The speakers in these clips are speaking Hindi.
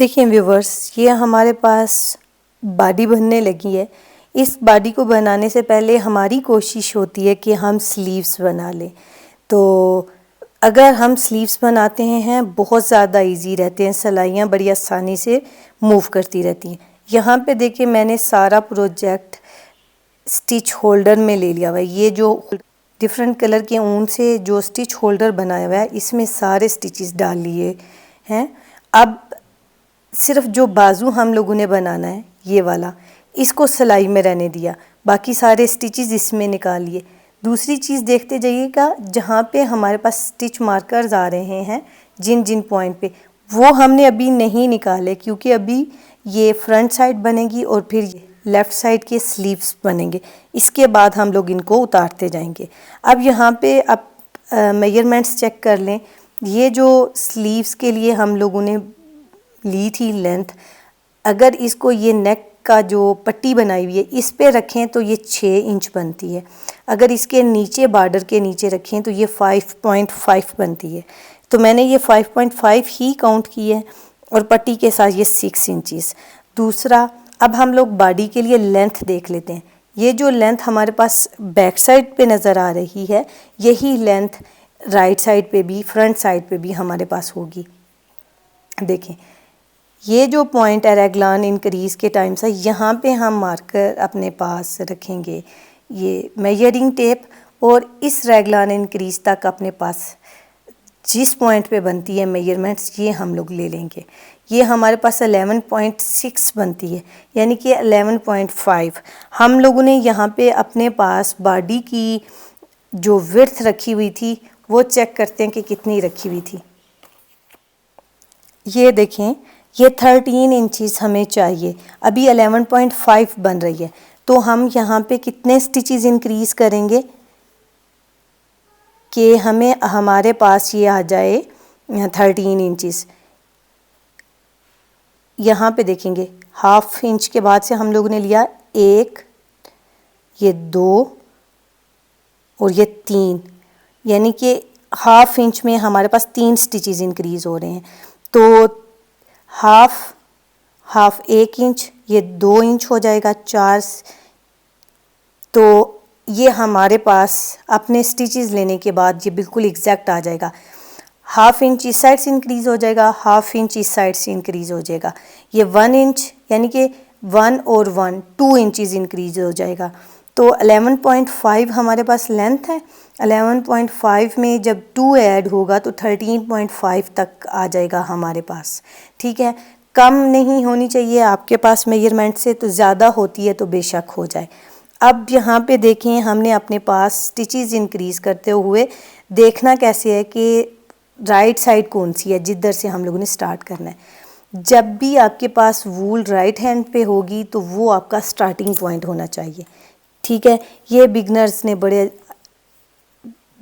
देखिए व्यूवर्स, ये हमारे पास बॉडी बनने लगी है। इस बॉडी को बनाने से पहले हमारी कोशिश होती है कि हम स्लीव्स बना लें। तो अगर हम स्लीव्स बनाते हैं बहुत ज़्यादा इजी रहते हैं, सिलाइयाँ बड़ी आसानी से मूव करती रहती हैं। यहाँ पे देखिए मैंने सारा प्रोजेक्ट स्टिच होल्डर में ले लिया हुआ है। ये जो डिफरेंट कलर के ऊन से जो स्टिच होल्डर बनाया हुआ है, इसमें सारे स्टिचेस डाल लिए हैं। अब सिर्फ जो बाजू हम लोगों ने बनाना है ये वाला, इसको सिलाई में रहने दिया, बाकी सारे स्टिचेस इसमें निकाल लिए। दूसरी चीज़ देखते जाइएगा, जहाँ पे हमारे पास स्टिच मार्कर्स आ रहे हैं जिन जिन पॉइंट पे, वो हमने अभी नहीं निकाले क्योंकि अभी ये फ्रंट साइड बनेगी और फिर ये लेफ़्ट साइड के स्लीव्स बनेंगे। इसके बाद हम लोग इनको उतारते जाएंगे। अब यहाँ पे आप मेजरमेंट्स चेक कर लें। ये जो स्लीव्स के लिए हम लोगों ने ली थी लेंथ, अगर इसको ये नेक का जो पट्टी बनाई हुई है इस पे रखें तो ये 6 इंच बनती है। अगर इसके नीचे बॉर्डर के नीचे रखें तो ये 5.5 बनती है। तो मैंने ये 5.5 ही काउंट की है और पट्टी के साथ ये 6 इंचेस। दूसरा, अब हम लोग बॉडी के लिए लेंथ देख लेते हैं। ये जो लेंथ हमारे पास बैक साइड पे नज़र आ रही है, यही लेंथ राइट साइड पे भी, फ्रंट साइड पे भी हमारे पास होगी। देखें, ये जो पॉइंट है रेगलान इंक्रीज़ के टाइम से, यहाँ पे हम मार्कर अपने पास रखेंगे, ये मेजरिंग टेप, और इस रेगलान इंक्रीज़ तक अपने पास जिस पॉइंट पे बनती है मेजरमेंट्स, ये हम लोग ले लेंगे। ये हमारे पास 11.6 बनती है, यानी कि 11.5 हम लोगों ने यहाँ पे अपने पास बॉडी की जो विड्थ रखी हुई थी वो चेक करते हैं कि कितनी रखी हुई थी। ये देखें, ये 13 इंचेस हमें चाहिए, अभी 11.5 बन रही है। तो हम यहाँ पे कितने स्टिचेस इंक्रीज़ करेंगे कि हमें हमारे पास ये आ जाए 13 इंचेस। यहाँ पे देखेंगे, हाफ इंच के बाद से हम लोगों ने लिया 1, ये 2 और ये 3, यानी कि हाफ इंच में हमारे पास 3 स्टिचेस इंक्रीज़ हो रहे हैं। तो हाफ 1 इंच, ये 2 इंच हो जाएगा, 4। तो ये हमारे पास अपने स्टिचेस लेने के बाद ये बिल्कुल एग्जैक्ट आ जाएगा। हाफ इंच इस साइड से इंक्रीज़ हो जाएगा, हाफ इंच इस साइड से इंक्रीज़ हो जाएगा। ये 1 इंच, यानी कि 1 और 1 2 इंचेस इंक्रीज़ हो जाएगा। तो 11.5 हमारे पास लेंथ है। 11.5 में जब 2 ऐड होगा तो 13.5 तक आ जाएगा हमारे पास। ठीक है, कम नहीं होनी चाहिए आपके पास मेजरमेंट से, तो ज़्यादा होती है तो बेशक हो जाए। अब यहाँ पे देखें, हमने अपने पास स्टिचेस इंक्रीज़ करते हुए देखना कैसे है कि राइट साइड कौन सी है जिधर से हम लोगों ने स्टार्ट करना है। जब भी आपके पास वूल राइट हैंड पे होगी तो वो आपका स्टार्टिंग पॉइंट होना चाहिए। ठीक है, ये बिगनर्स ने बड़े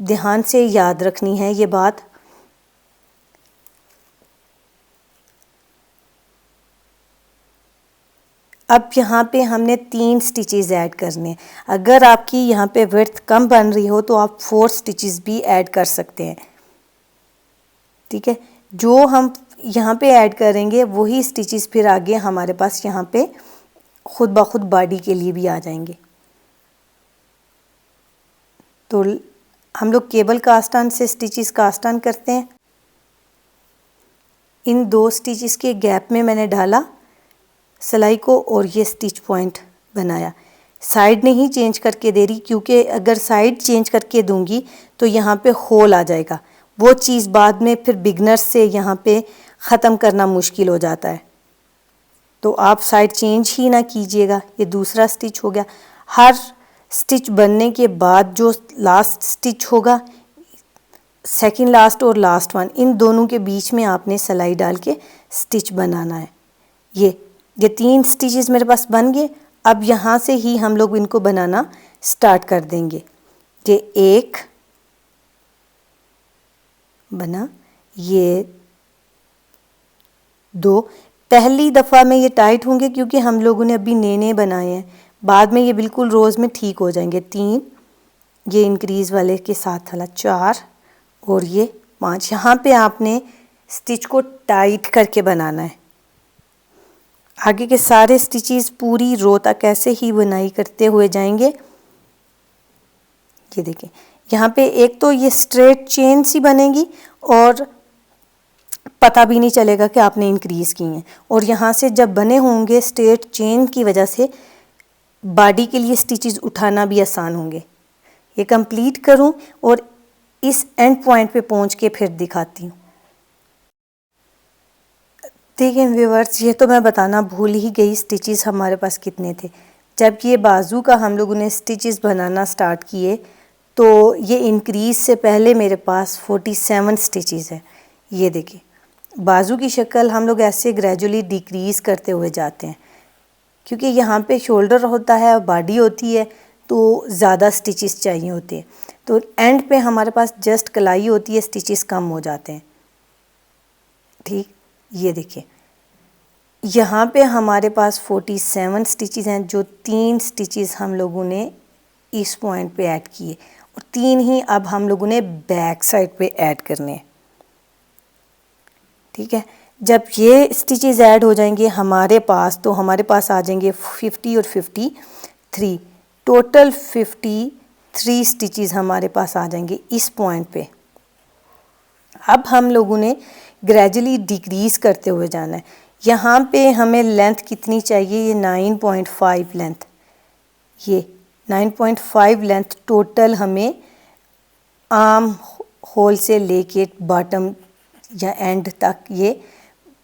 ध्यान से याद रखनी है ये बात। अब यहाँ पे हमने 3 स्टिचेस ऐड करने। अगर आपकी यहाँ पे विड्थ कम बन रही हो तो आप 4 स्टिचेस भी ऐड कर सकते हैं। ठीक है, जो हम यहाँ पे ऐड करेंगे वही स्टिचेस फिर आगे हमारे पास यहाँ पे खुद ब खुद बॉडी के लिए भी आ जाएंगे। तो हम लोग केबल कास्ट ऑन से स्टिचेस कास्ट ऑन करते हैं। इन 2 स्टिचेस के गैप में मैंने डाला सिलाई को और ये स्टिच पॉइंट बनाया। साइड नहीं चेंज करके दे रही, क्योंकि अगर साइड चेंज करके दूंगी तो यहाँ पे होल आ जाएगा। वो चीज़ बाद में फिर बिगनर्स से यहाँ पे ख़त्म करना मुश्किल हो जाता है। तो आप साइड चेंज ही ना कीजिएगा। ये दूसरा स्टिच हो गया। हर स्टिच बनने के बाद जो लास्ट स्टिच होगा, सेकंड लास्ट और लास्ट वन, इन दोनों के बीच में आपने सिलाई डाल के स्टिच बनाना है। ये 3 स्टिचेस मेरे पास बन गए। अब यहाँ से ही हम लोग इनको बनाना स्टार्ट कर देंगे। ये 1 बना, ये 2। पहली दफ़ा में ये टाइट होंगे क्योंकि हम लोगों ने अभी नए बनाए हैं, बाद में ये बिल्कुल रोज़ में ठीक हो जाएंगे। 3, ये इंक्रीज़ वाले के साथ वाला 4 और ये 5। यहाँ पे आपने स्टिच को टाइट करके बनाना है। आगे के सारे स्टिचेस पूरी रो तक ऐसे ही बुनाई करते हुए जाएंगे। ये देखिए यहाँ पे एक तो ये स्ट्रेट चेन सी बनेगी और पता भी नहीं चलेगा कि आपने इंक्रीज़ की हैं। और यहाँ से जब बने होंगे स्ट्रेट चेन की वजह से बॉडी के लिए स्टिचेस उठाना भी आसान होंगे। ये कंप्लीट करूँ और इस एंड पॉइंट पे पहुँच के फिर दिखाती हूँ। देखिए व्यूअर्स, ये तो मैं बताना भूल ही गई स्टिचेस हमारे पास कितने थे। जब ये बाजू का हम लोगों ने स्टिचेस बनाना स्टार्ट किए तो ये इंक्रीज से पहले मेरे पास 47 स्टिचेस है। ये देखिए बाजू की शक्ल हम लोग ऐसे ग्रेजुअली डिक्रीज़ करते हुए जाते हैं, क्योंकि यहाँ पे शोल्डर होता है और बॉडी होती है तो ज़्यादा स्टिचेस चाहिए होते हैं। तो एंड पे हमारे पास जस्ट कलाई होती है, स्टिचेस कम हो जाते हैं। ठीक, ये देखिए यहाँ पे हमारे पास 47 स्टिचेस हैं, जो 3 स्टिचेस हम लोगों ने इस पॉइंट पे ऐड किए और 3 ही अब हम लोगों ने बैक साइड पे ऐड करने हैं। ठीक है, जब ये स्टिचेस ऐड हो जाएंगे हमारे पास तो हमारे पास आ जाएंगे 50 और 53, टोटल 53 स्टिचेस हमारे पास आ जाएंगे इस पॉइंट पे। अब हम लोगों ने ग्रेजुअली डिक्रीज़ करते हुए जाना है। यहाँ पे हमें लेंथ कितनी चाहिए, ये 9.5 लेंथ, ये 9.5 लेंथ टोटल हमें आर्म होल से लेके बॉटम या एंड तक ये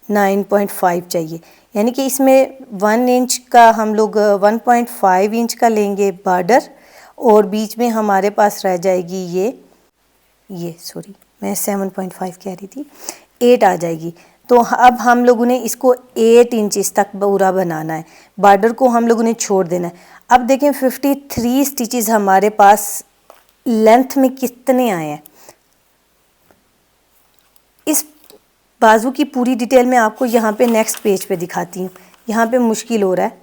9.5 चाहिए। यानी कि इसमें 1 इंच का हम लोग 1.5 इंच का लेंगे बॉर्डर और बीच में हमारे पास रह जाएगी ये सॉरी मैं 7.5 कह रही थी, 8 आ जाएगी। तो अब हम लोगों ने इसको 8 इंचेस तक पूरा बनाना है, बॉर्डर को हम लोगों ने छोड़ देना है। अब देखें 53 स्टिचेस हमारे पास लेंथ में कितने आए हैं। इस बाजू की पूरी डिटेल मैं आपको यहाँ पे नेक्स्ट पेज पे दिखाती हूँ, यहाँ पे मुश्किल हो रहा है।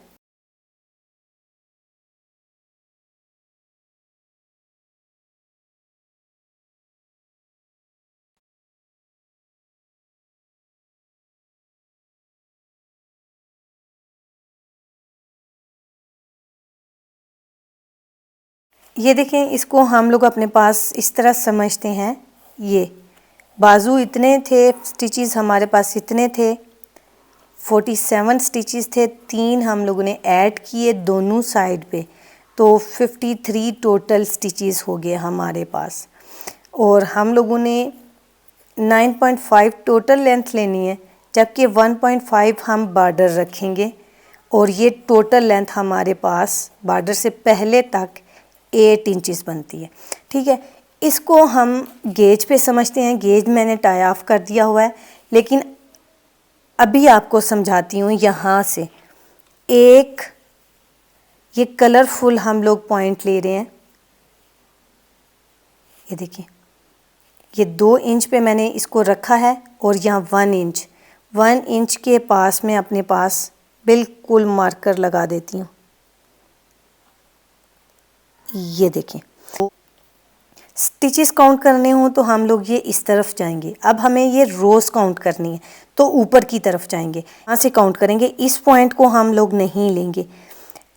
ये देखें, इसको हम लोग अपने पास इस तरह समझते हैं, ये बाजू इतने थे, स्टिचेस हमारे पास इतने थे, 47 स्टिचेस थे, 3 हम लोगों ने ऐड किए दोनों साइड पे, तो 53 टोटल स्टिचेस हो गए हमारे पास। और हम लोगों ने 9.5 टोटल लेंथ लेनी है, जबकि 1.5 हम बॉर्डर रखेंगे और ये टोटल लेंथ हमारे पास बॉर्डर से पहले तक 8 इंचेस बनती है। ठीक है, इसको हम गेज पे समझते हैं, गेज मैंने टाई ऑफ कर दिया हुआ है, लेकिन अभी आपको समझाती हूँ। यहाँ से एक ये कलरफुल हम लोग पॉइंट ले रहे हैं, ये देखिए ये 2 इंच पे मैंने इसको रखा है और यहाँ 1 इंच के पास में अपने पास बिल्कुल मार्कर लगा देती हूँ। ये देखें, स्टिचेस काउंट करने हो तो हम लोग ये इस तरफ जाएंगे। अब हमें ये रोज काउंट करनी है तो ऊपर की तरफ जाएंगे, यहाँ से काउंट करेंगे। इस पॉइंट को हम लोग नहीं लेंगे।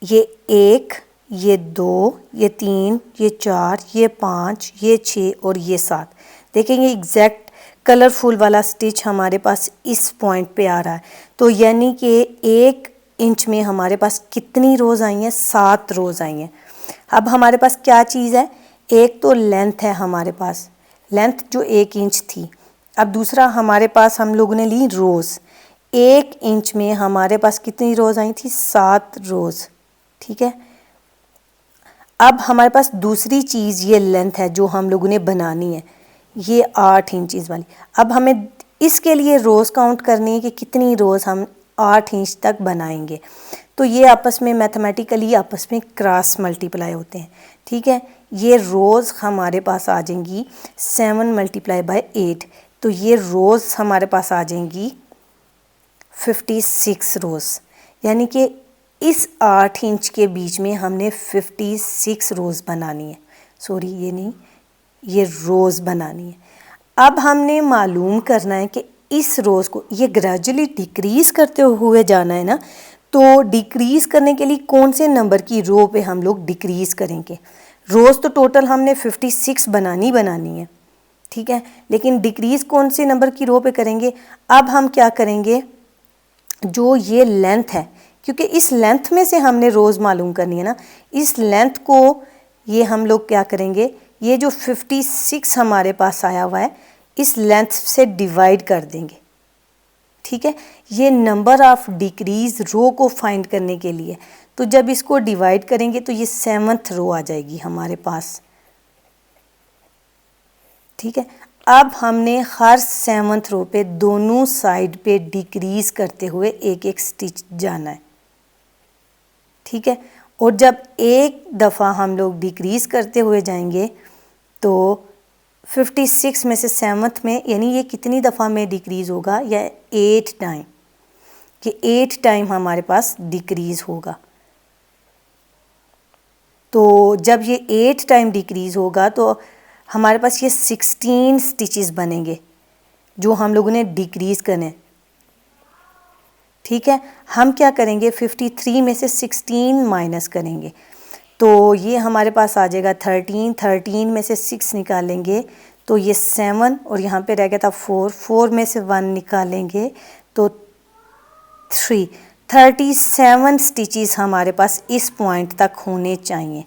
ये 1, ये 2, ये 3, ये 4, ये 5, ये 6 और ये 7। देखेंगे एग्जैक्ट कलरफुल वाला स्टिच हमारे पास इस पॉइंट पे आ रहा है। तो यानी कि 1 इंच में हमारे पास कितनी रोज़ आई हैं, 7 रोज़ आई हैं। अब हमारे पास क्या चीज़ है, एक तो लेंथ है हमारे पास, लेंथ जो 1 इंच थी। अब दूसरा हमारे पास हम लोगों ने ली रोज़, 1 इंच में हमारे पास कितनी रोज़ आई थी, 7 रोज़। ठीक है, अब हमारे पास दूसरी चीज़ ये लेंथ है जो हम लोगों ने बनानी है, ये 8 इंचज़ वाली। अब हमें इसके लिए रोज़ काउंट करनी है कि कितनी रोज़ हम 8 इंच तक बनाएंगे। तो ये आपस में मैथमेटिकली आपस में क्रॉस मल्टीप्लाई होते हैं। ठीक है, ये रोज़ हमारे पास आ जाएंगी 7 मल्टीप्लाई बाय 8, तो ये रोज़ हमारे पास आ जाएंगी 56 रोज़। यानी कि इस 8 इंच के बीच में हमने 56 रोज़ बनानी है, सॉरी ये नहीं, ये रोज़ बनानी है। अब हमने मालूम करना है कि इस रोज़ को ये ग्रेजुअली डिक्रीज़ करते हुए जाना है ना, तो डिक्रीज़ करने के लिए कौन से नंबर की रो पे हम लोग डिक्रीज़ करेंगे। रोज़ तो टोटल हमने 56 बनानी है, ठीक है, लेकिन डिक्रीज़ कौन से नंबर की रो पे करेंगे। अब हम क्या करेंगे, जो ये लेंथ है, क्योंकि इस लेंथ में से हमने रोज़ मालूम करनी है ना, इस लेंथ को ये हम लोग क्या करेंगे, ये जो 56 हमारे पास आया हुआ है इस लेंथ से डिवाइड कर देंगे, ठीक है। ये नंबर ऑफ डिक्रीज रो को फाइंड करने के लिए, तो जब इसको डिवाइड करेंगे तो ये 7th रो आ जाएगी हमारे पास, ठीक है। अब हमने हर 7th रो पे दोनों साइड पे डिक्रीज करते हुए एक एक स्टिच जाना है, ठीक है। और जब एक दफ़ा हम लोग डिक्रीज करते हुए जाएंगे तो 56 में से 7th में, यानी ये कितनी दफ़ा में डिक्रीज़ होगा, या 8 टाइम, कि 8 टाइम हमारे पास डिक्रीज़ होगा। तो जब ये 8 टाइम डिक्रीज़ होगा तो हमारे पास ये 16 स्टिचेस बनेंगे जो हम लोगों ने डिक्रीज़ करने, ठीक है। हम क्या करेंगे, 53 में से 16 माइनस करेंगे तो ये हमारे पास आ जाएगा 13 में से 6 निकालेंगे तो ये 7, और यहाँ पे रह गया था 4 में से 1 निकालेंगे तो 37 स्टिचेस हमारे पास इस पॉइंट तक होने चाहिए,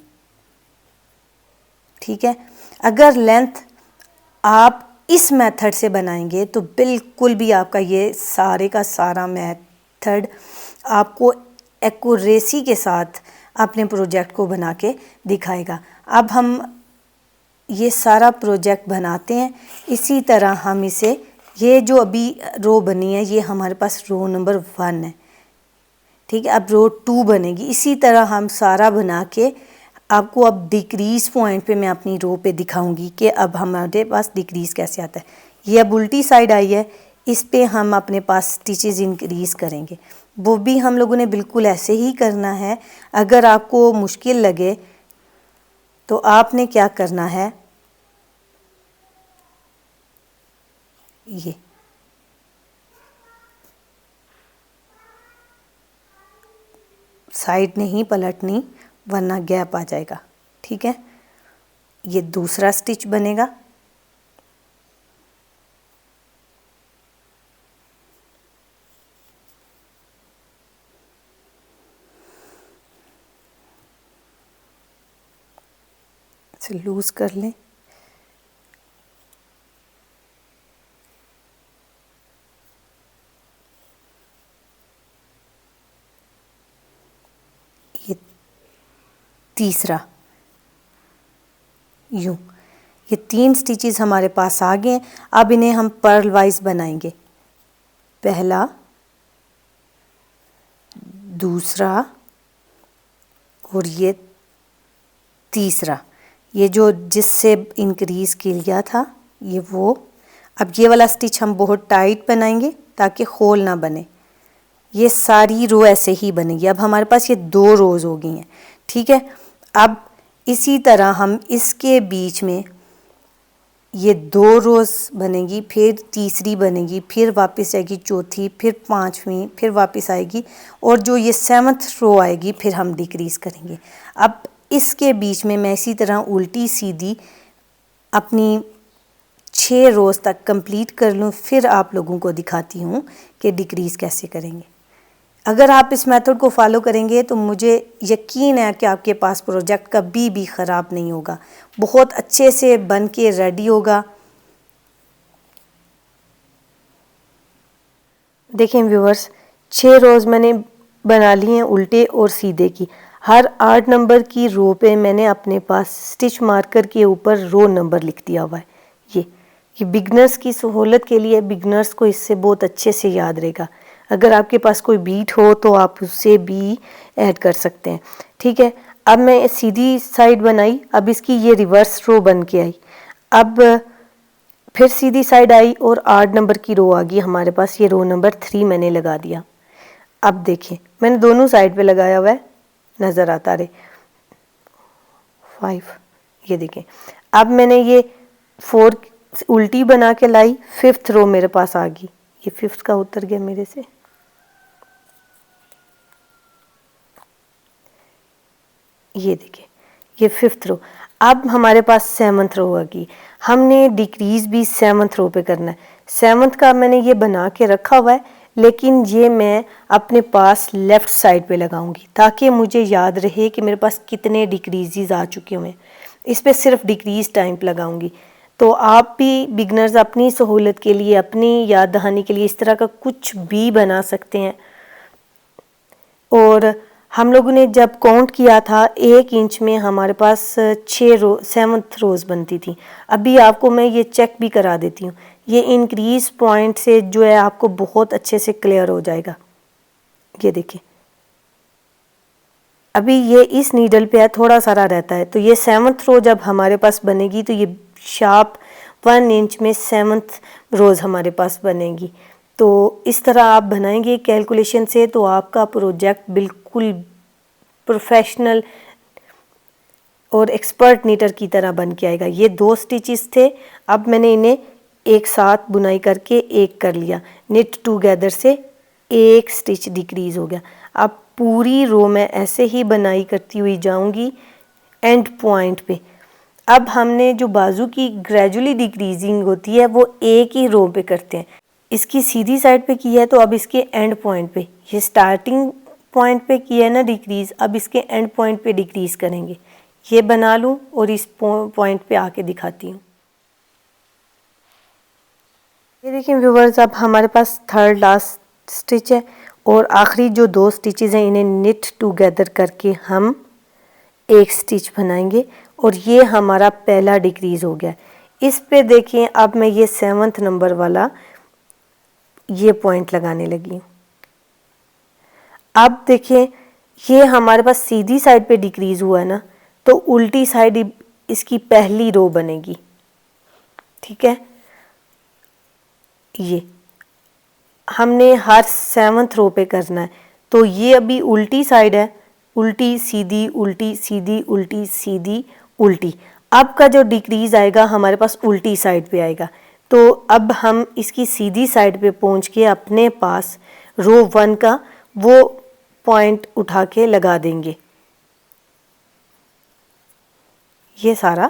ठीक है। अगर लेंथ आप इस मेथड से बनाएंगे तो बिल्कुल भी आपका ये सारे का सारा मेथड आपको एक्यूरेसी के साथ अपने प्रोजेक्ट को बना के दिखाएगा। अब हम ये सारा प्रोजेक्ट बनाते हैं, इसी तरह हम इसे, ये जो अभी रो बनी है ये हमारे पास रो नंबर 1 है, ठीक है। अब रो 2 बनेगी, इसी तरह हम सारा बना के आपको अब डिक्रीज़ पॉइंट पे मैं अपनी रो पे दिखाऊंगी कि अब हमारे पास डिक्रीज़ कैसे आता है। ये अब उल्टी साइड आई है, इस पे हम अपने पास स्टिचेस इंक्रीज़ करेंगे, वो भी हम लोगों ने बिल्कुल ऐसे ही करना है। अगर आपको मुश्किल लगे तो आपने क्या करना है, ये साइड नहीं पलटनी वरना गैप आ जाएगा, ठीक है। ये दूसरा स्टिच बनेगा, इसे लूज कर लें, ये तीसरा, यूं, ये 3 स्टिचेस हमारे पास आ गए हैं। अब इन्हें हम पर्ल वाइज बनाएंगे, पहला, दूसरा और ये तीसरा, ये जो जिससे इंक्रीज़ किया था ये वो। अब ये वाला स्टिच हम बहुत टाइट बनाएंगे ताकि खोल ना बने, ये सारी रो ऐसे ही बनेगी। अब हमारे पास ये 2 रोज़ हो गई हैं, ठीक है। अब इसी तरह हम इसके बीच में ये 2 रोज़ बनेगी, फिर तीसरी बनेगी, फिर वापस आएगी चौथी, फिर 5वीं, फिर वापस आएगी, और जो ये 7th रो आएगी फिर हम डिक्रीज़ करेंगे। अब इसके बीच में मैं इसी तरह उल्टी सीधी अपनी 6 रोज़ तक कंप्लीट कर लूँ, फिर आप लोगों को दिखाती हूँ कि डिक्रीज़ कैसे करेंगे। अगर आप इस मेथड को फॉलो करेंगे तो मुझे यकीन है कि आपके पास प्रोजेक्ट कभी भी ख़राब नहीं होगा, बहुत अच्छे से बन के रेडी होगा। देखें व्यूअर्स, 6 रोज़ मैंने बना लिए हैं उल्टे और सीधे की। हर 8 नंबर की रो पे मैंने अपने पास स्टिच मार्कर के ऊपर रो नंबर लिख दिया हुआ है। ये बिगनर्स की सहूलत के लिए, बिगनर्स को इससे बहुत अच्छे से याद रहेगा। अगर आपके पास कोई बीट हो तो आप उससे भी ऐड कर सकते हैं, ठीक है। अब मैं सीधी साइड बनाई, अब इसकी ये रिवर्स रो बन के आई, अब फिर सीधी साइड आई और 8 नंबर की रो आ गई हमारे पास। ये रो नंबर 3 मैंने लगा दिया। अब देखिए मैंने दोनों साइड पे लगाया हुआ है, नज़र आता रहे, 5, ये देखें। अब मैंने ये 4 उल्टी बना के लाई, 5th रो मेरे पास आ गई, ये 5th का उतर गया मेरे से। ये देखिए ये 5th रो। अब हमारे पास 7th रो होगी। हमने डिक्रीज़ भी 7th रो पे करना है। 7th का मैंने ये बना के रखा हुआ है, लेकिन ये मैं अपने पास लेफ़्ट साइड पे लगाऊंगी ताकि मुझे याद रहे कि मेरे पास कितने डिक्रीज़ आ चुके हुए हैं। इस पे सिर्फ डिक्रीज़ टाइम लगाऊंगी। तो आप भी बिगनर्स अपनी सहूलत के लिए, अपनी याद दहानी के लिए इस तरह का कुछ भी बना सकते हैं। और हम लोगों ने जब काउंट किया था 1 इंच में हमारे पास 7th रोज़ बनती थी। अभी आपको मैं ये चेक भी करा देती हूँ। ये इंक्रीज पॉइंट से जो है आपको बहुत अच्छे से क्लियर हो जाएगा। ये देखिए अभी ये इस नीडल पे है, थोड़ा सारा रहता है। तो ये 7th रो जब हमारे पास बनेगी तो ये शार्प 1 इंच में 7th रोज़ हमारे पास बनेगी। तो इस तरह आप बनाएंगे कैलकुलेशन से तो आपका प्रोजेक्ट बिल्कुल प्रोफेशनल और एक्सपर्ट नीटर की तरह बन के आएगा। ये 2 स्टिचेस थे, अब मैंने इन्हें एक साथ बुनाई करके एक कर लिया। निट टुगेदर से एक स्टिच डिक्रीज़ हो गया। अब पूरी रो में ऐसे ही बनाई करती हुई जाऊंगी एंड पॉइंट पे। अब हमने जो बाजू की ग्रेजुअली डिक्रीजिंग होती है वो एक ही रो पे करते हैं। इसकी सीधी साइड पे की है तो अब इसके एंड पॉइंट पे, ये स्टार्टिंग पॉइंट पे किया है ना डिक्रीज़, अब इसके एंड पॉइंट पे डिक्रीज़ करेंगे। ये बना लूँ और इस पॉइंट पे आके दिखाती हूँ। ये देखिए व्यूवर्स, अब हमारे पास 3rd लास्ट स्टिच है और आखिरी जो 2 स्टिचेस हैं इन्हें निट टुगेदर करके हम एक स्टिच बनाएंगे और ये हमारा पहला डिक्रीज़ हो गया। इस पे देखिए अब मैं ये 7th नंबर वाला ये पॉइंट लगाने लगी हूँ। अब देखिए ये हमारे पास सीधी साइड पे डिक्रीज़ हुआ है ना, तो उल्टी साइड इसकी पहली रो बनेगी। ठीक है, ये हमने हर 7th रो पे करना है। तो ये अभी उल्टी साइड है, उल्टी सीधी उल्टी सीधी उल्टी सीधी उल्टी। अब का जो डिक्रीज़ आएगा हमारे पास उल्टी साइड पे आएगा। तो अब हम इसकी सीधी साइड पे पहुंच के अपने पास रो 1 का वो पॉइंट उठा के लगा देंगे। ये सारा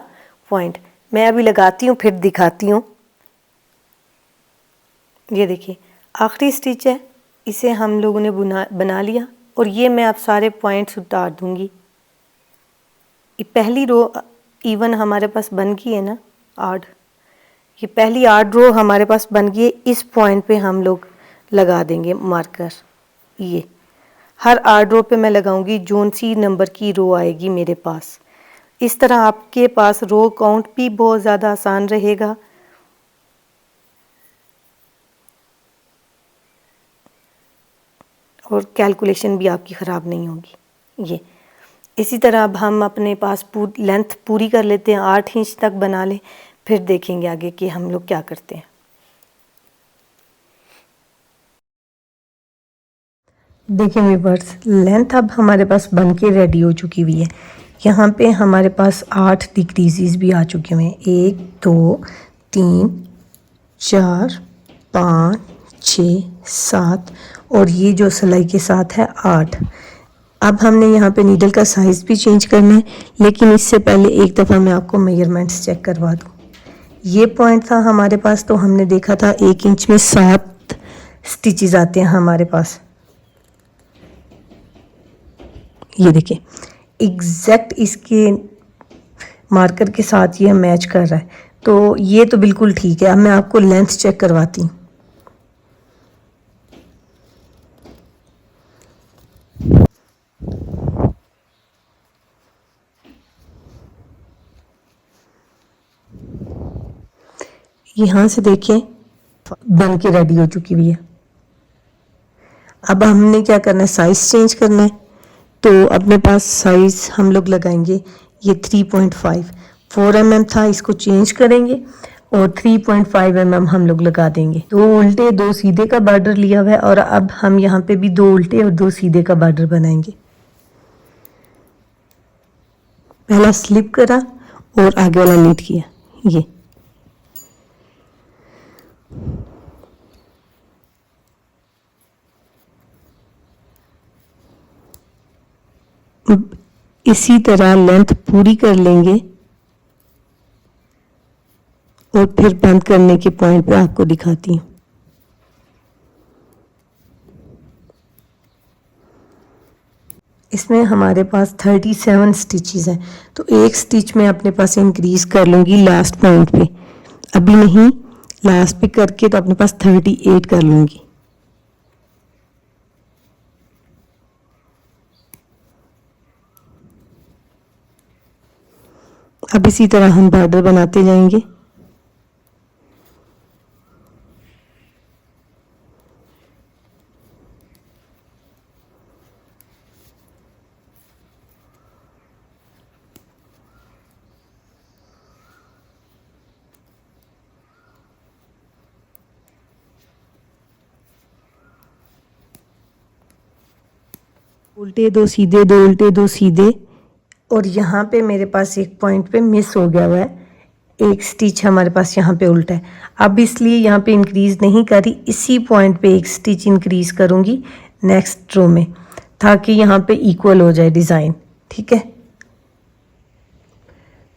पॉइंट मैं अभी लगाती हूँ फिर दिखाती हूँ। ये देखिए आखिरी स्टिच है, इसे हम लोगों ने बना लिया और ये मैं अब सारे पॉइंट्स उतार दूंगी। ये पहली रो इवन हमारे पास बन गई है ना, 8। ये पहली 8 रो हमारे पास बन गई है। इस पॉइंट पे हम लोग लगा देंगे मार्कर। ये हर 8 रो पे मैं लगाऊंगी जोन सी नंबर की रो आएगी मेरे पास। इस तरह आपके पास रो काउंट भी बहुत ज़्यादा आसान रहेगा और कैलकुलेशन भी आपकी ख़राब नहीं होगी। ये इसी तरह अब हम अपने पास लेंथ पूरी कर लेते हैं, 8 इंच तक बना लें, फिर देखेंगे आगे कि हम लोग क्या करते हैं। देखिए व्यूअर्स, लेंथ अब हमारे पास बन के रेडी हो चुकी हुई है। यहाँ पे हमारे पास 8 डिक्रीज़ भी आ चुके हुए हैं। 1 2 3 4 5 6 7 और ये जो सिलाई के साथ है 8। अब हमने यहाँ पे नीडल का साइज़ भी चेंज करना है, लेकिन इससे पहले एक दफ़ा मैं आपको मेजरमेंट्स चेक करवा दूँ। ये पॉइंट था हमारे पास, तो हमने देखा था 1 इंच में 7 स्टिचेस आते हैं हमारे पास। ये देखिए एग्जैक्ट इसके मार्कर के साथ ये मैच कर रहा है, तो ये तो बिल्कुल ठीक है। अब मैं आपको लेंथ चेक करवाती हूँ। यहाँ से देखें बन के रेडी हो चुकी हुई है। अब हमने क्या करना है, साइज़ चेंज करना है। तो अपने पास साइज़ हम लोग लगाएंगे ये 3.5 4 mm था, इसको चेंज करेंगे और 3.5 mm हम लोग लगा देंगे। 2 उल्टे 2 सीधे का बॉर्डर लिया हुआ है और अब हम यहाँ पे भी 2 उल्टे और 2 सीधे का बॉर्डर बनाएंगे। पहला स्लिप करा और आगे वाला नीट किया। ये अब इसी तरह लेंथ पूरी कर लेंगे और फिर बंद करने के पॉइंट पे आपको दिखाती हूँ। इसमें हमारे पास 37 स्टिचेस हैं, तो एक स्टिच मैं अपने पास इंक्रीज कर लूँगी लास्ट पॉइंट पे, अभी नहीं, लास्ट पे करके तो अपने पास 38 कर लूँगी। अब इसी तरह हम बॉर्डर बनाते जाएंगे। उल्टे दो सीधे, दो उल्टे दो सीधे, और यहाँ पे मेरे पास एक पॉइंट पे मिस हो गया हुआ है, एक स्टिच हमारे पास यहाँ पे उल्टा है। अब इसलिए यहाँ पे इंक्रीज नहीं करी, इसी पॉइंट पे एक स्टिच इंक्रीज करूँगी नेक्स्ट रो में, ताकि यहाँ पे इक्वल हो जाए डिज़ाइन। ठीक है,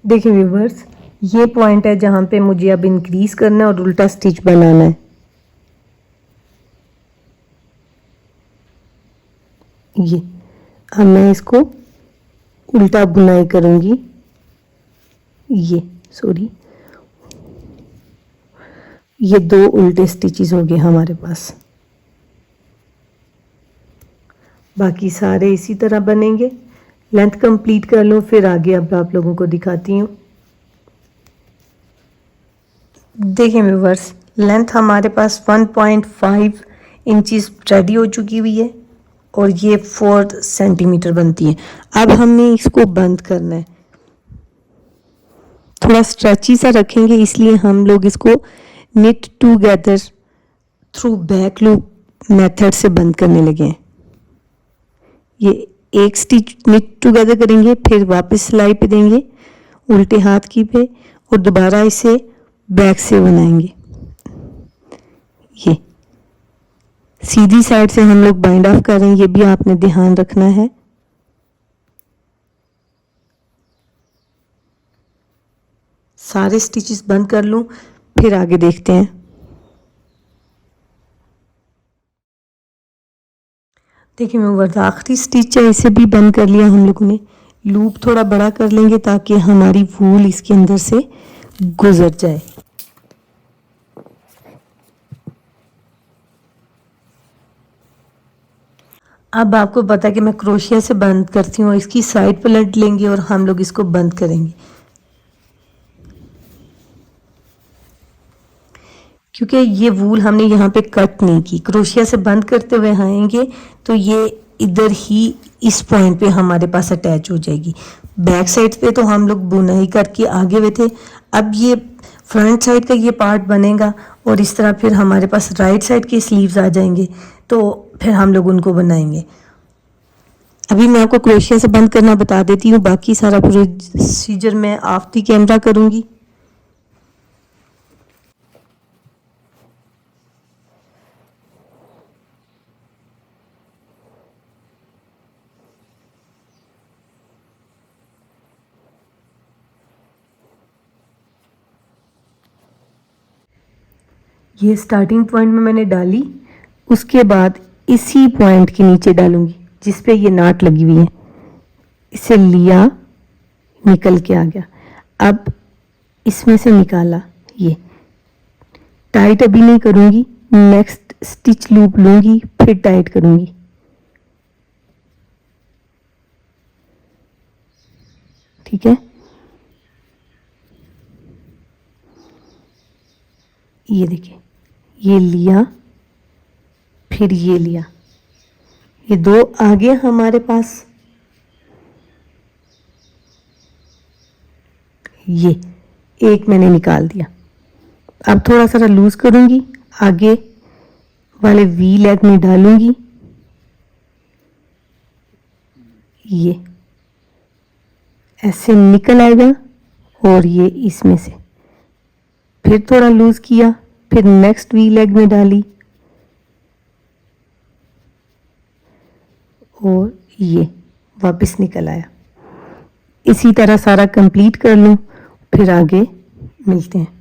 देखिए व्यूवर्स, ये पॉइंट है जहाँ पे मुझे अब इंक्रीज करना है और उल्टा स्टिच बनाना है। ये अब मैं इसको उल्टा बुनाई करूंगी, ये सॉरी, ये दो उल्टे स्टिचेस हो गए हमारे पास, बाकी सारे इसी तरह बनेंगे। लेंथ कंप्लीट कर लो, फिर आगे अब आप लोगों को दिखाती हूँ। देखिए व्यूअर्स, लेंथ हमारे पास 1.5 इंचेस रेडी हो चुकी हुई है और ये 4 सेंटीमीटर बनती है। अब हमें इसको बंद करना है, थोड़ा स्ट्रेची सा रखेंगे, इसलिए हम लोग इसको knit together through back loop method से बंद करने लगे हैं। ये एक स्टिच निट टूगेदर करेंगे, फिर वापस सिलाई पे देंगे उल्टे हाथ की पे, और दोबारा इसे बैक से बनाएंगे। ये सीधी साइड से हम लोग बाइंड ऑफ कर रहे हैं, ये भी आपने ध्यान रखना है। सारे स्टिचेस बंद कर लूं, फिर आगे देखते हैं। देखिए व्यूअर्स, आखिरी स्टिच है, इसे भी बंद कर लिया हम लोगों ने। लूप थोड़ा बड़ा कर लेंगे ताकि हमारी वूल इसके अंदर से गुजर जाए। अब आपको पता है कि मैं क्रोशिया से बंद करती हूँ, इसकी साइड पलट लेंगे और हम लोग इसको बंद करेंगे। क्योंकि ये वूल हमने यहाँ पे कट नहीं की, क्रोशिया से बंद करते हुए आएंगे तो ये इधर ही इस पॉइंट पे हमारे पास अटैच हो जाएगी। बैक साइड पे तो हम लोग बुनाई करके आगे हुए थे, अब ये फ्रंट साइड का ये पार्ट बनेगा और इस तरह फिर हमारे पास राइट साइड के स्लीव्स आ जाएंगे, तो फिर हम लोग उनको बनाएंगे। अभी मैं आपको क्रोशिया से बंद करना बता देती हूँ, बाकी सारा प्रोसीजर मैं ऑफ द कैमरा करूँगी। ये स्टार्टिंग पॉइंट में मैंने डाली, उसके बाद इसी पॉइंट के नीचे डालूंगी जिस पे ये नाट लगी हुई है, इसे लिया, निकल के आ गया। अब इसमें से निकाला, ये टाइट अभी नहीं करूंगी, नेक्स्ट स्टिच लूप लूंगी फिर टाइट करूंगी। ठीक है, ये देखिए, ये लिया फिर ये लिया, ये दो आगे हमारे पास, ये एक मैंने निकाल दिया। अब थोड़ा सा लूज करूंगी, आगे वाले वी लेग में डालूंगी, ये ऐसे निकल आएगा और ये इसमें से फिर थोड़ा लूज किया, फिर नेक्स्ट वी लेग में डाली और ये वापस निकल आया। इसी तरह सारा कंप्लीट कर लूँ, फिर आगे मिलते हैं।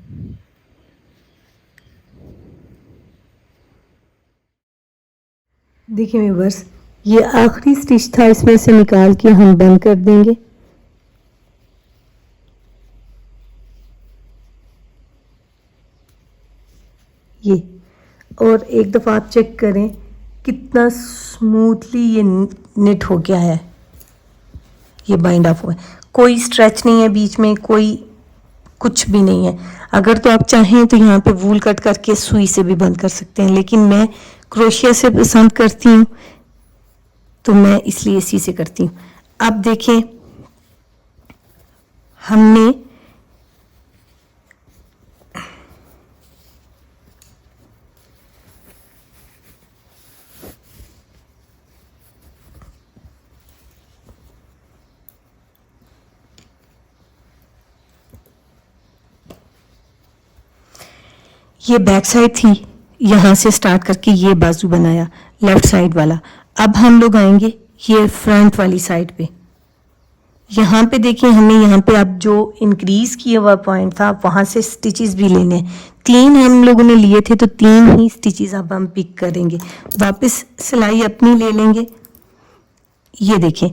देखिए व्यूअर्स, ये आखिरी स्टिच था, इसमें से निकाल के हम बंद कर देंगे। ये और एक दफ़ा आप चेक करें कितना स्मूथली ये निट हो गया है, ये बाइंड ऑफ हुआ है, कोई स्ट्रेच नहीं है बीच में, कोई कुछ भी नहीं है। अगर तो आप चाहें तो यहाँ पे वूल कट करके सुई से भी बंद कर सकते हैं, लेकिन मैं क्रोशिया से पसंद करती हूँ तो मैं इसलिए इसी से करती हूँ। अब देखें, हमने ये बैक साइड थी, यहाँ से स्टार्ट करके ये बाजू बनाया लेफ्ट साइड वाला। अब हम लोग आएंगे ये फ्रंट वाली साइड पे। यहाँ पे देखिए, हमें यहाँ पे अब जो इंक्रीज किया हुआ पॉइंट था वहाँ से स्टिचेस भी लेने हैं। 3 हम लोगों ने लिए थे, तो 3 ही स्टिचेस अब हम पिक करेंगे। वापस सिलाई अपनी ले लेंगे। ये देखें,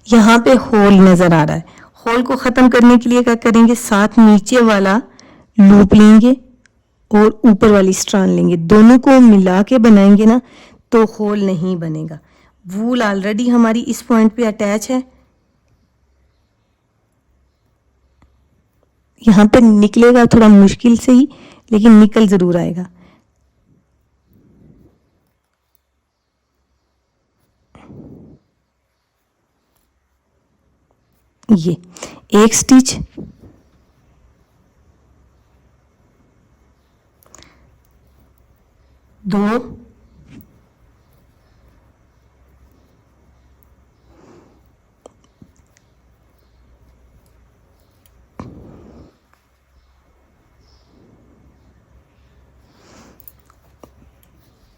यहाँ पे होल नज़र आ रहा है। होल को ख़त्म करने के लिए क्या करेंगे, साथ नीचे वाला लूप लेंगे और ऊपर वाली स्ट्रांड लेंगे, दोनों को मिला के बनाएंगे ना तो होल नहीं बनेगा। वूल ऑलरेडी हमारी इस पॉइंट पे अटैच है, यहाँ पे निकलेगा थोड़ा मुश्किल से ही, लेकिन निकल ज़रूर आएगा। ये एक स्टिच, दो,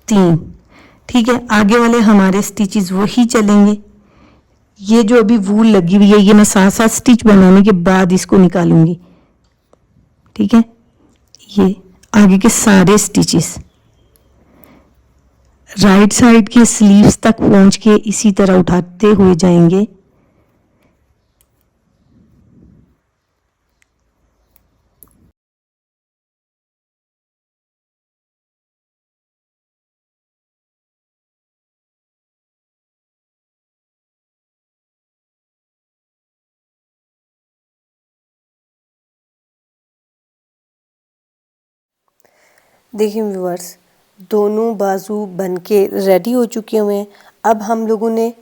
तीन। ठीक है, आगे वाले हमारे स्टिचेस वही चलेंगे। ये जो अभी वूल लगी हुई है, ये मैं 7 स्टिच बनाने के बाद इसको निकालूंगी। ठीक है, ये आगे के सारे स्टिचेस राइट साइड के स्लीव्स तक पहुंच के इसी तरह उठाते हुए जाएंगे। देखिए व्यूअर्स, दोनों बाजू बन के रेडी हो चुके हुए हैं। अब हम लोगों ने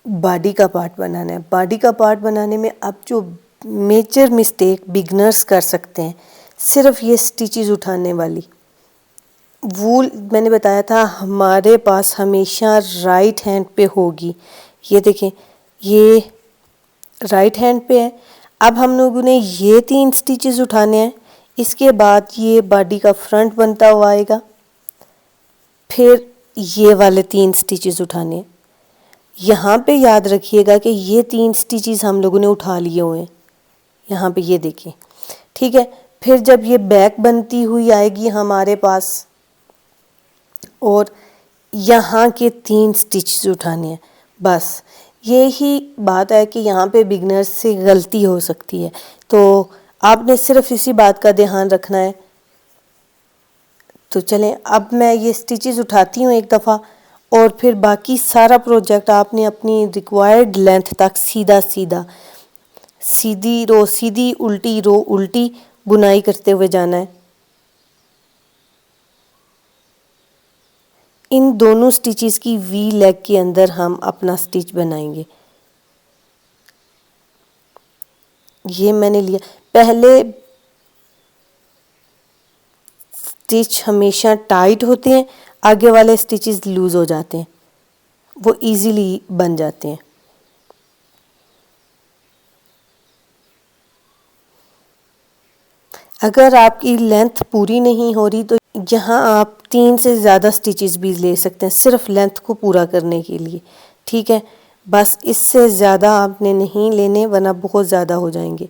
बॉडी का पार्ट बनाना है। बॉडी का पार्ट बनाने में अब जो मेजर मिस्टेक बिगनर्स कर सकते हैं, सिर्फ ये स्टिचेस उठाने वाली। वूल मैंने बताया था हमारे पास हमेशा राइट हैंड पे होगी। ये देखें, ये राइट हैंड पे है। अब हम लोगों ने ये 3 स्टिचेस उठाने हैं। इसके बाद ये बॉडी का फ्रंट बनता हुआ आएगा, फिर ये वाले 3 स्टिचेस उठाने हैं। यहाँ पे याद रखिएगा कि ये 3 स्टिचेस हम लोगों ने उठा लिए हुए हैं, यहाँ पे ये देखिए। ठीक है, फिर जब ये बैक बनती हुई आएगी हमारे पास, और यहाँ के 3 स्टिचेस उठाने हैं। बस यही बात है कि यहाँ पे बिगनर्स से गलती हो सकती है, तो आपने सिर्फ इसी बात का ध्यान रखना है। तो चलें, अब मैं ये स्टिचेस उठाती हूँ एक दफ़ा, और फिर बाकी सारा प्रोजेक्ट आपने अपनी रिक्वायर्ड लेंथ तक सीधा सीधा, सीधी रो सीधी, उल्टी रो उल्टी बुनाई करते हुए जाना है। इन दोनों स्टिचेस की वी लेग के अंदर हम अपना स्टिच बनाएंगे। ये मैंने लिया, पहले स्टिच हमेशा टाइट होते हैं, आगे वाले स्टिचेस लूज हो जाते हैं, वो इजीली बन जाते हैं। अगर आपकी लेंथ पूरी नहीं हो रही तो यहाँ आप 3 से ज़्यादा स्टिचेस भी ले सकते हैं, सिर्फ लेंथ को पूरा करने के लिए। ठीक है, बस इससे ज़्यादा आपने नहीं लेने वरना बहुत ज़्यादा हो जाएंगे।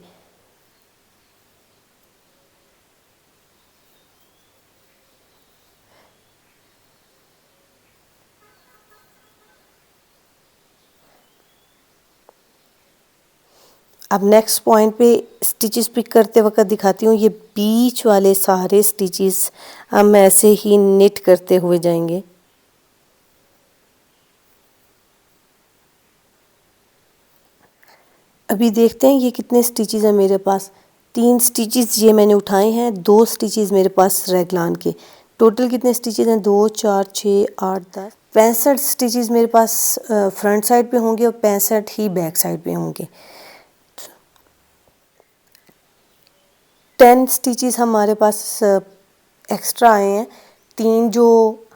अब नेक्स्ट पॉइंट पे स्टिचेस पिक करते वक्त दिखाती हूँ। ये बीच वाले सारे स्टिचेस हम ऐसे ही निट करते हुए जाएंगे। अभी देखते हैं ये कितने स्टिचेस हैं मेरे पास। 3 स्टिचेस ये मैंने उठाए हैं, 2 स्टिचेस मेरे पास रेगलान के। टोटल कितने स्टिचेस हैं? 2 4 6 8 10 65 स्टिचेस मेरे पास फ्रंट साइड पे होंगे और 65 ही बैक साइड पे होंगे। 10 स्टिचेस हमारे पास एक्स्ट्रा आए हैं। 3 जो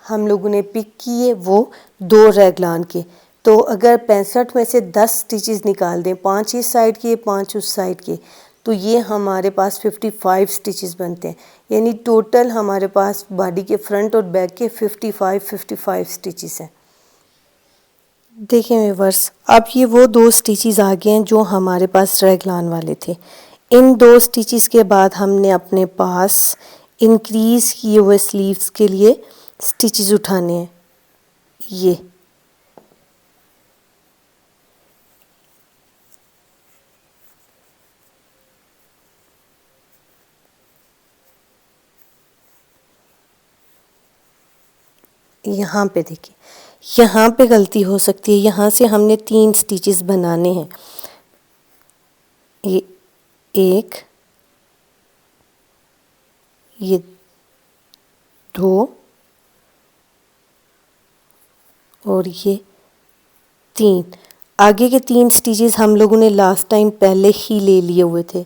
हम लोगों ने पिक किए वो 2 रेगलान के। तो अगर 65 में से 10 स्टिचेस निकाल दें, 5 इस साइड के 5 उस साइड के, तो ये हमारे पास 55 स्टिचेस बनते हैं। यानी टोटल हमारे पास बॉडी के फ्रंट और बैक के 55 स्टिचेस हैं। देखें व्यूअर्स, अब ये वो 2 स्टिचेस आ गए हैं जो हमारे पास रेगलान वाले थे। इन 2 स्टिचेस के बाद हमने अपने पास इंक्रीज किए हुए स्लीव्स के लिए स्टिचेस उठाने हैं। ये यहाँ पे देखिए, यहाँ पे गलती हो सकती है। यहाँ से हमने 3 स्टिचेस बनाने हैं। ये 1, ये 2 और ये 3। आगे के 3 स्टिचेस हम लोगों ने लास्ट टाइम पहले ही ले लिए हुए थे।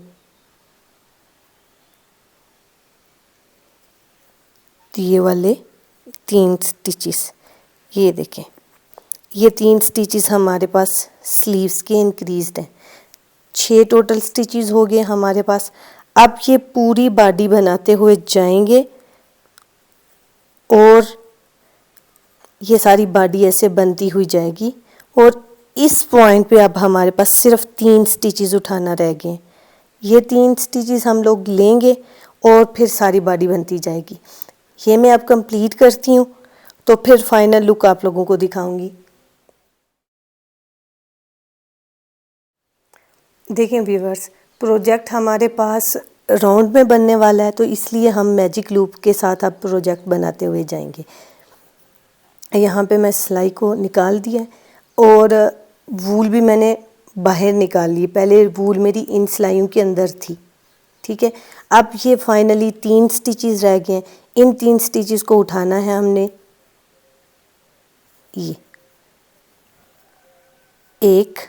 तो ये वाले 3 स्टिचेस, ये देखें, ये 3 स्टिचेस हमारे पास स्लीव्स के इंक्रीज्ड हैं। 6 टोटल स्टिचेस हो गए हमारे पास। अब ये पूरी बॉडी बनाते हुए जाएंगे और ये सारी बॉडी ऐसे बनती हुई जाएगी। और इस पॉइंट पे अब हमारे पास सिर्फ 3 स्टिचेस उठाना रह गए। ये 3 स्टिचेस हम लोग लेंगे और फिर सारी बॉडी बनती जाएगी। ये मैं अब कंप्लीट करती हूँ तो फिर फाइनल लुक आप लोगों को दिखाऊंगी। देखें व्यूअर्स, प्रोजेक्ट हमारे पास राउंड में बनने वाला है, तो इसलिए हम मैजिक लूप के साथ अब प्रोजेक्ट बनाते हुए जाएंगे। यहाँ पे मैं सिलाई को निकाल दिया और वूल भी मैंने बाहर निकाल ली। पहले वूल मेरी इन सिलाइयों के अंदर थी, ठीक है। अब ये फाइनली 3 स्टिचेस रह गए हैं। इन 3 स्टिचेस को उठाना है हमने। ये 1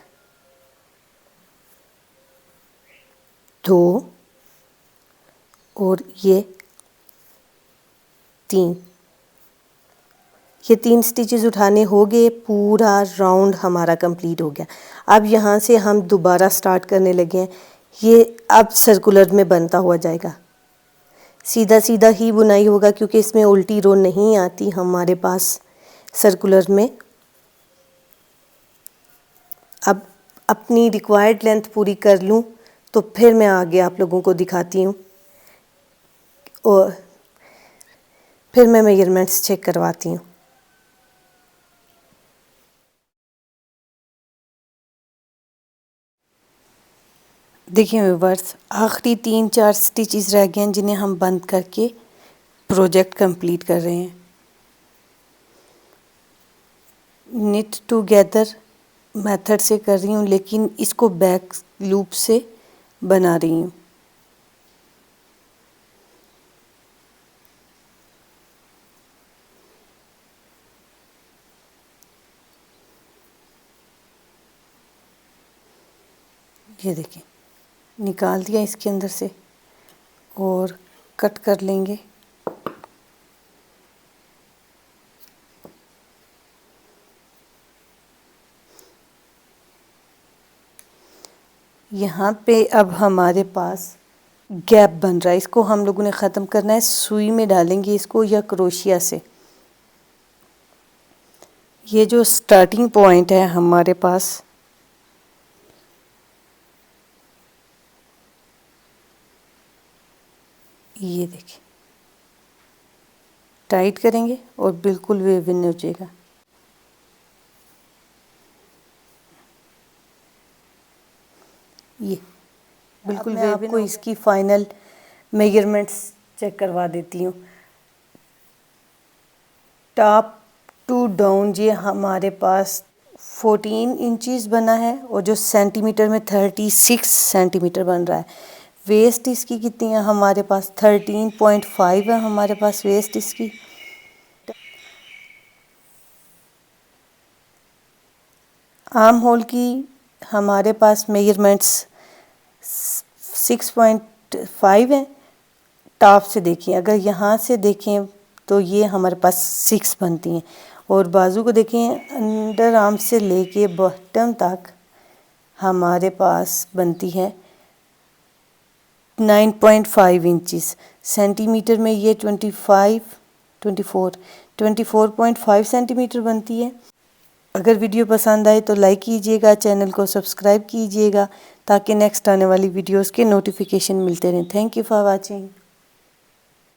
2 और ये 3। ये 3 स्टिचेस उठाने हो गए, पूरा राउंड हमारा कंप्लीट हो गया। अब यहाँ से हम दोबारा स्टार्ट करने लगे हैं। ये अब सर्कुलर में बनता हुआ जाएगा। सीधा सीधा ही बुनाई होगा क्योंकि इसमें उल्टी रो नहीं आती हमारे पास सर्कुलर में। अब अपनी रिक्वायर्ड लेंथ पूरी कर लूँ तो फिर मैं आगे आप लोगों को दिखाती हूँ और फिर मैं मेजरमेंट्स चेक करवाती हूँ। देखिए व्यूअर्स, आखिरी 3-4 स्टिचेस रह गए हैं जिन्हें हम बंद करके प्रोजेक्ट कंप्लीट कर रहे हैं। निट टुगेदर मेथड से कर रही हूँ, लेकिन इसको बैक लूप से बना रही हूँ। ये देखिए, निकाल दिया इसके अंदर से और कट कर लेंगे। यहाँ पे अब हमारे पास गैप बन रहा है, इसको हम लोगों ने ख़त्म करना है। सुई में डालेंगे इसको या क्रोशिया से। ये जो स्टार्टिंग पॉइंट है हमारे पास, ये देखिए, टाइट करेंगे और बिल्कुल वेवन हो जाएगा। ये बिल्कुल मैं आपको इसकी फाइनल मेजरमेंट्स चेक करवा देती हूँ। टॉप टू डाउन ये हमारे पास 14 इंचज़ बना है और जो सेंटीमीटर में 36 सेंटीमीटर बन रहा है। वेस्ट इसकी कितनी है हमारे पास? 13.5 है हमारे पास वेस्ट इसकी। आर्म होल की हमारे पास मेजरमेंट्स 6.5 है। टॉप से देखिए, अगर यहाँ से देखें तो ये हमारे पास 6 बनती हैं, और बाजू को देखें अंडर आर्म से लेके बॉटम तक हमारे पास बनती है 9.5 इंचज़। सेंटीमीटर में ये 24.5 सेंटीमीटर बनती है। अगर वीडियो पसंद आए तो लाइक कीजिएगा, चैनल को सब्सक्राइब कीजिएगा ताकि नेक्स्ट आने वाली वीडियोस के नोटिफिकेशन मिलते रहें। Thank you for watching.